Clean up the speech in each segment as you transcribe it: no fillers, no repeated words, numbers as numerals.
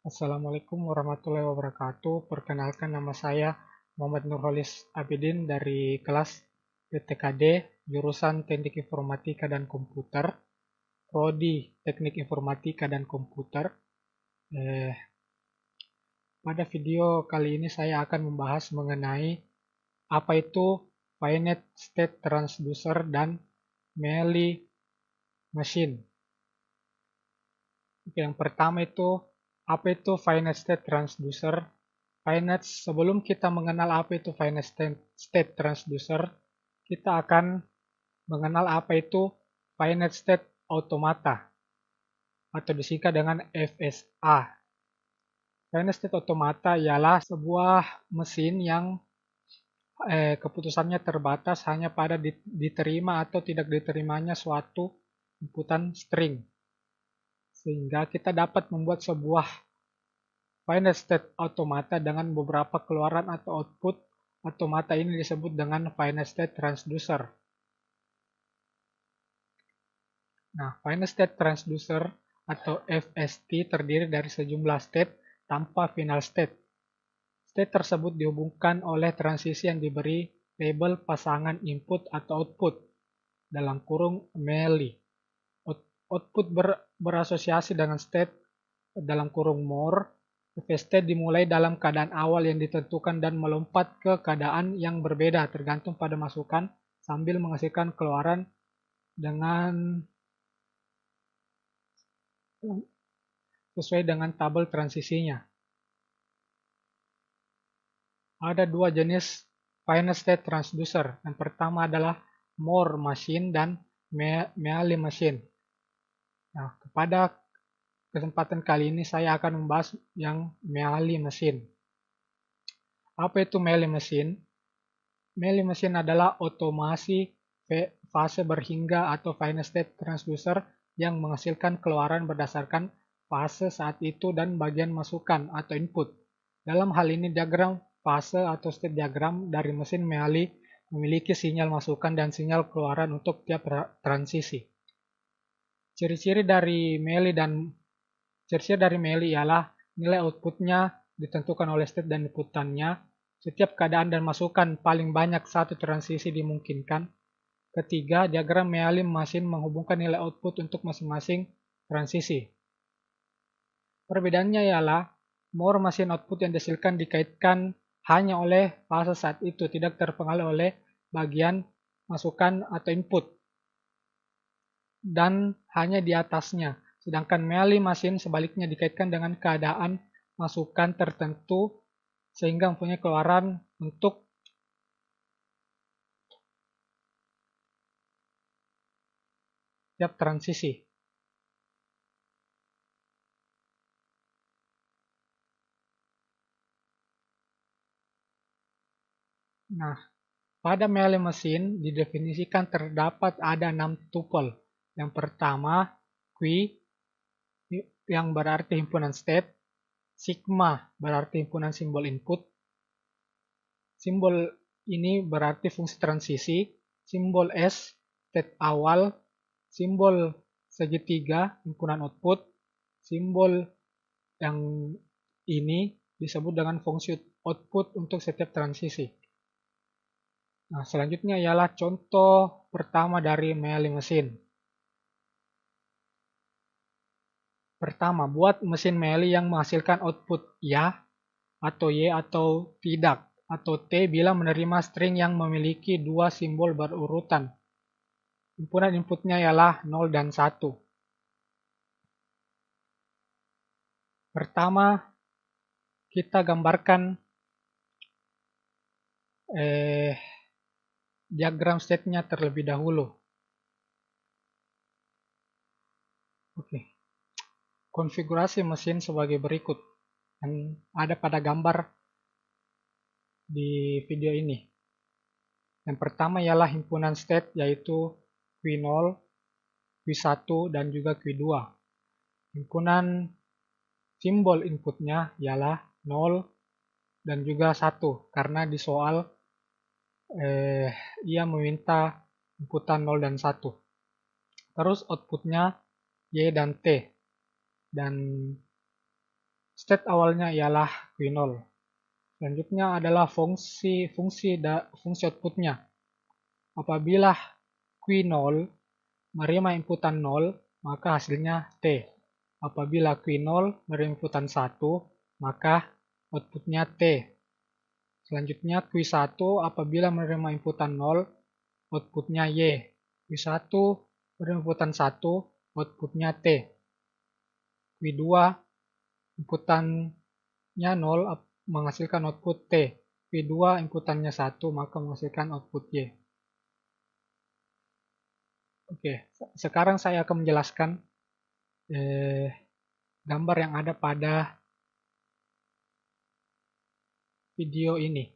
Assalamualaikum warahmatullahi wabarakatuh. Perkenalkan, nama saya Muhammad Nurholis Abidin dari kelas PTKD jurusan Teknik Informatika dan Komputer, Prodi Teknik Informatika dan Komputer. Eh, Pada video kali ini saya akan membahas mengenai apa itu finite state transducer dan Mealy machine. Yang pertama itu, apa itu finite state transducer? Finite, sebelum kita mengenal apa itu finite state transducer, kita akan mengenal apa itu finite state automata atau disingkat dengan FSA. Finite state automata ialah sebuah mesin yang keputusannya terbatas hanya pada diterima atau tidak diterimanya suatu inputan string. Sehingga kita dapat membuat sebuah finite state automata dengan beberapa keluaran atau output. Automata ini disebut dengan finite state transducer. Nah, finite state transducer atau FST terdiri dari sejumlah state tanpa final state. State tersebut dihubungkan oleh transisi yang diberi label pasangan input atau output dalam kurung Mealy. Output berasosiasi dengan state dalam kurung more. FST dimulai dalam keadaan awal yang ditentukan dan melompat ke keadaan yang berbeda tergantung pada masukan sambil menghasilkan keluaran dengan sesuai dengan tabel transisinya. Ada dua jenis finite state transducer. Yang pertama adalah Moore machine dan Mealy machine. Nah, pada kesempatan kali ini saya akan membahas yang Mealy machine. Apa itu Mealy machine? Mealy machine adalah otomasi fase berhingga atau finite state transducer yang menghasilkan keluaran berdasarkan fase saat itu dan bagian masukan atau input. Dalam hal ini diagram fase atau state diagram dari mesin Mealy memiliki sinyal masukan dan sinyal keluaran untuk tiap transisi. Ciri-ciri dari Mealy ialah nilai outputnya ditentukan oleh state dan inputannya. Setiap keadaan dan masukan paling banyak satu transisi dimungkinkan. Ketiga, diagram Mealy machine menghubungkan nilai output untuk masing-masing transisi. Perbedaannya ialah Moore machine output yang dihasilkan dikaitkan hanya oleh fase saat itu, tidak terpengaruh oleh bagian masukan atau input, dan hanya di atasnya. Sedangkan Mealy machine sebaliknya dikaitkan dengan keadaan masukan tertentu sehingga mempunyai keluaran untuk tiap transisi. Nah, pada Mealy machine didefinisikan terdapat ada 6 tuple. Yang pertama, Q yang berarti himpunan state, sigma berarti himpunan simbol input, simbol ini berarti fungsi transisi, simbol S state awal, simbol segitiga himpunan output, simbol yang ini disebut dengan fungsi output untuk setiap transisi. Nah, selanjutnya ialah contoh pertama dari Mealy machine. Pertama, buat mesin Mealy yang menghasilkan output ya atau Y atau tidak atau T bila menerima string yang memiliki dua simbol berurutan. Himpunan inputnya ialah 0 dan 1. Pertama, kita gambarkan diagram state-nya terlebih dahulu. Oke. Konfigurasi mesin sebagai berikut yang ada pada gambar di video ini. Yang pertama ialah himpunan state yaitu Q0, Q1, dan juga Q2. Himpunan simbol inputnya ialah 0 dan juga 1 karena di soal ia meminta inputan 0 dan 1. Terus outputnya Y dan T. Dan state awalnya ialah Q0. Selanjutnya adalah fungsi outputnya. Apabila Q0 menerima inputan 0, maka hasilnya T. Apabila Q0 menerima inputan 1, maka outputnya T. Selanjutnya Q1 apabila menerima inputan 0, outputnya Y. Q1 menerima inputan 1, outputnya T. Q2 inputannya 0 menghasilkan output T. Q2 inputannya 1 maka menghasilkan output Y. Oke, sekarang saya akan menjelaskan gambar yang ada pada video ini.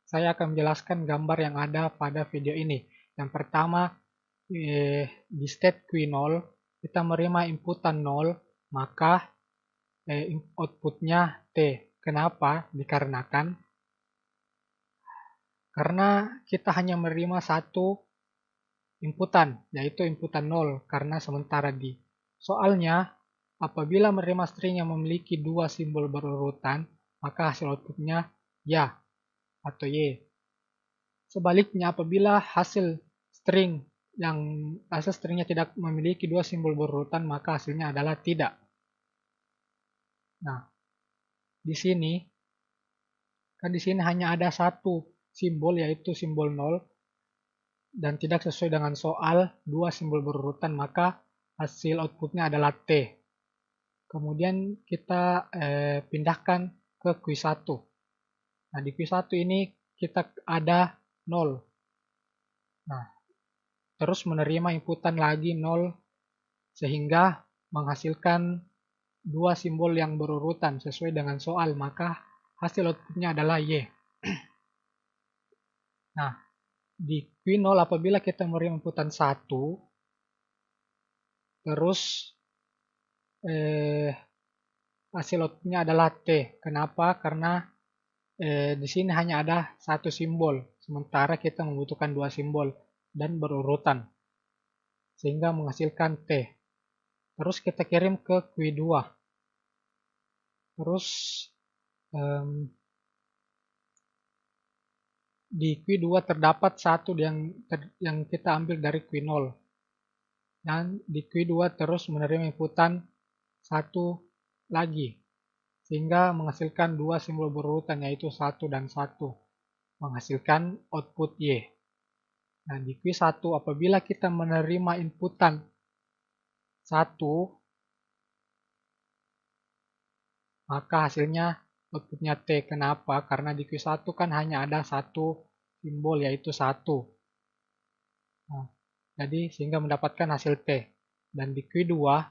Saya akan menjelaskan gambar yang ada pada video ini. Yang pertama, di state Q0, kita menerima inputan 0, maka outputnya T. Kenapa? Dikarenakan karena kita hanya menerima satu inputan, yaitu inputan 0, karena sementara di soalnya, apabila menerima string yang memiliki dua simbol berurutan, maka hasil outputnya ya atau Y. Sebaliknya, apabila hasil stringnya tidak memiliki dua simbol berurutan, maka hasilnya adalah tidak. Nah, di sini hanya ada satu simbol, yaitu simbol 0, dan tidak sesuai dengan soal dua simbol berurutan, maka hasil outputnya adalah T. Kemudian kita pindahkan ke Q1. Nah, di Q1 ini kita ada 0. Nah, terus menerima inputan lagi 0, sehingga menghasilkan dua simbol yang berurutan sesuai dengan soal, maka hasil outputnya adalah Y. Nah, di Q0 apabila kita menerima inputan 1, terus hasil outputnya adalah T. Kenapa? Karena di sini hanya ada satu simbol, sementara kita membutuhkan dua simbol dan berurutan, sehingga menghasilkan T. Terus kita kirim ke Q2. Terus di Q2 terdapat satu yang kita ambil dari Q0. Dan di Q2 terus menerima inputan satu lagi, sehingga menghasilkan dua simbol berurutan, yaitu 1 dan 1, menghasilkan output Y. Nah, di Q1 apabila kita menerima inputan 1, maka hasilnya outputnya T. Kenapa? Karena di Q1 kan hanya ada satu simbol, yaitu 1. Nah, jadi sehingga mendapatkan hasil T. Dan di Q2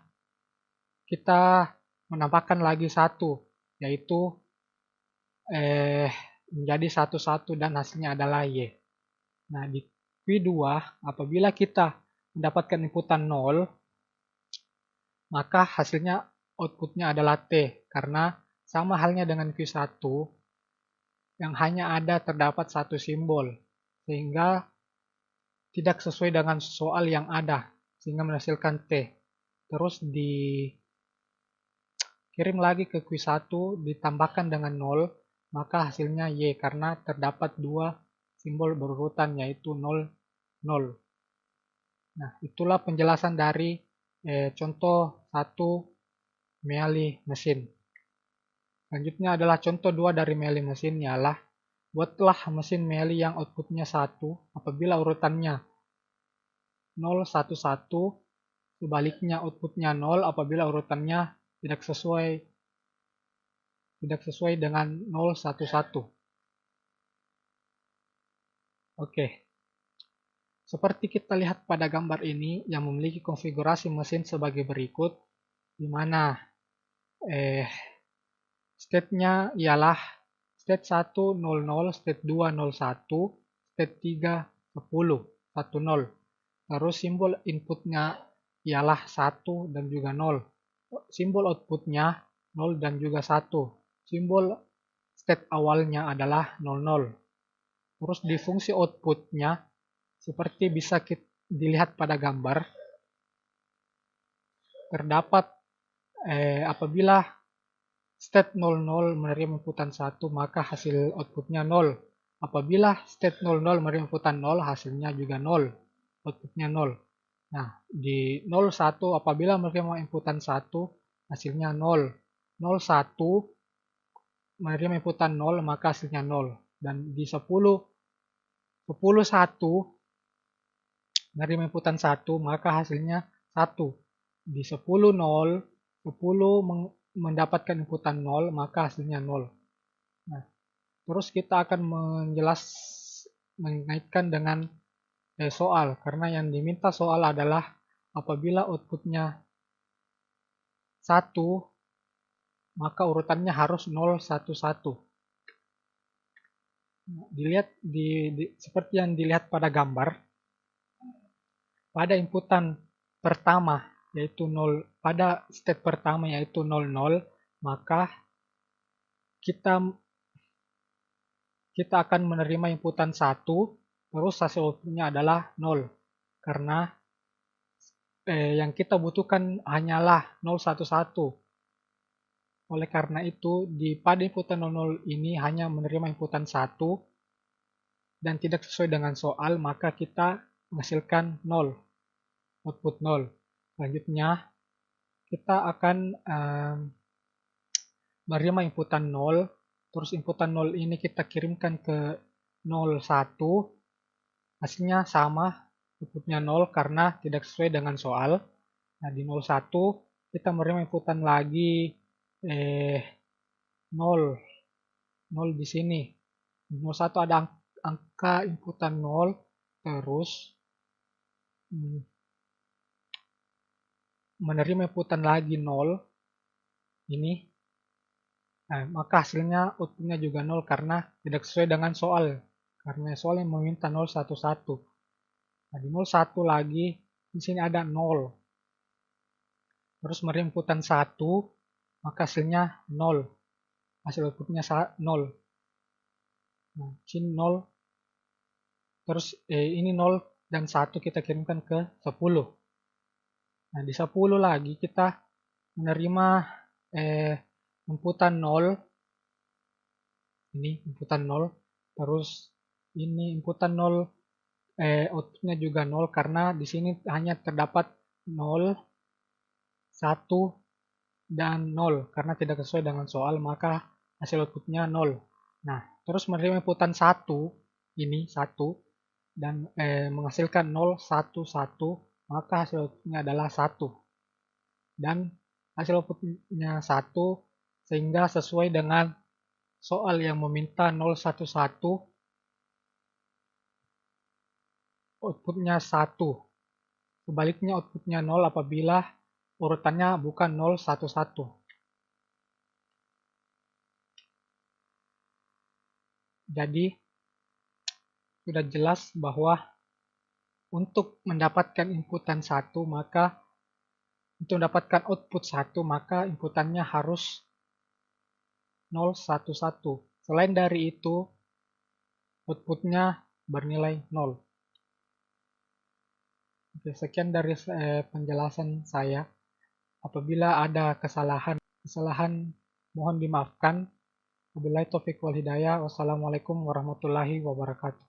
kita menambahkan lagi 1, yaitu menjadi 1, dan hasilnya adalah Y. Nah, di Q2 apabila kita mendapatkan inputan 0, maka hasilnya outputnya adalah T, karena sama halnya dengan Q1 yang hanya terdapat satu simbol, sehingga tidak sesuai dengan soal yang ada, sehingga menghasilkan T. Terus dikirim lagi ke Q1, ditambahkan dengan 0, maka hasilnya Y, karena terdapat dua simbol berurutan, yaitu 0, 0. Nah, itulah penjelasan dari contoh 1 Mealy mesin. Selanjutnya adalah contoh 2 dari Mealy mesin, ialah buatlah mesin Mealy yang outputnya 1 apabila urutannya 0, 1, 1, sebaliknya outputnya 0 apabila urutannya tidak sesuai dengan 0, 1, 1. Oke. Seperti kita lihat pada gambar ini yang memiliki konfigurasi mesin sebagai berikut, di mana state-nya ialah state 1, 00, state 2, 01, state 3, 10, 10. Terus simbol inputnya ialah 1 dan juga 0. Simbol outputnya 0 dan juga 1. Simbol state awalnya adalah 00. Terus di fungsi outputnya, seperti bisa dilihat pada gambar, terdapat apabila state 00 menerima inputan 1, maka hasil outputnya 0. Apabila state 00 menerima inputan 0, hasilnya juga 0. Outputnya 0. Nah, di 01 apabila menerima inputan 1, hasilnya 0. 01 menerima inputan 0, maka hasilnya 0. Dan di 10 1 menerima inputan 1, maka hasilnya 1. Di 10 0, 10 mendapatkan inputan 0, maka hasilnya 0. Nah, terus kita akan mengaitkan dengan soal, karena yang diminta soal adalah apabila outputnya 1, maka urutannya harus 0 1 1. Dilihat seperti yang dilihat pada gambar, pada inputan pertama yaitu 0, pada state pertama yaitu 00, maka kita akan menerima inputan 1, terus hasil outputnya adalah 0. Karena yang kita butuhkan hanyalah 011. Oleh karena itu, pada inputan 00 ini hanya menerima inputan 1 dan tidak sesuai dengan soal, maka kita menghasilkan 0, output 0. Selanjutnya, kita akan menerima inputan 0, terus inputan 0 ini kita kirimkan ke 01, hasilnya sama, outputnya 0 karena tidak sesuai dengan soal. Nah, di 01 kita menerima inputan lagi 0 di sini. Di 01 ada angka inputan 0, terus menerima inputan lagi 0 ini. Nah, maka hasilnya outputnya juga 0 karena tidak sesuai dengan soal. Karena soalnya meminta 011. Nah, di 01 lagi di sini ada 0. Terus menerima inputan 1, maka hasilnya 0. Hasil outputnya 0. Nah, sini 0. Terus ini 0 dan 1 kita kirimkan ke 10. Nah, di 10 lagi kita menerima inputan 0. Ini inputan 0. Terus ini inputan 0, outputnya juga 0 karena di sini hanya terdapat 0, 1, dan 0. Karena tidak sesuai dengan soal, maka hasil outputnya 0. Nah, terus menerima inputan 1, ini 1, dan menghasilkan 0, 1, 1, maka hasil outputnya adalah 1. Dan hasil outputnya 1, sehingga sesuai dengan soal yang meminta 011, outputnya 1. Sebaliknya outputnya 0 apabila urutannya bukan 011. Jadi sudah jelas bahwa untuk mendapatkan inputan 1, maka untuk mendapatkan output 1, maka inputannya harus 011. Selain dari itu, outputnya bernilai 0. Oke, sekian dari penjelasan saya. Apabila ada kesalahan mohon dimaafkan. Wabillahi taufiq wal hidayah. Wassalamualaikum warahmatullahi wabarakatuh.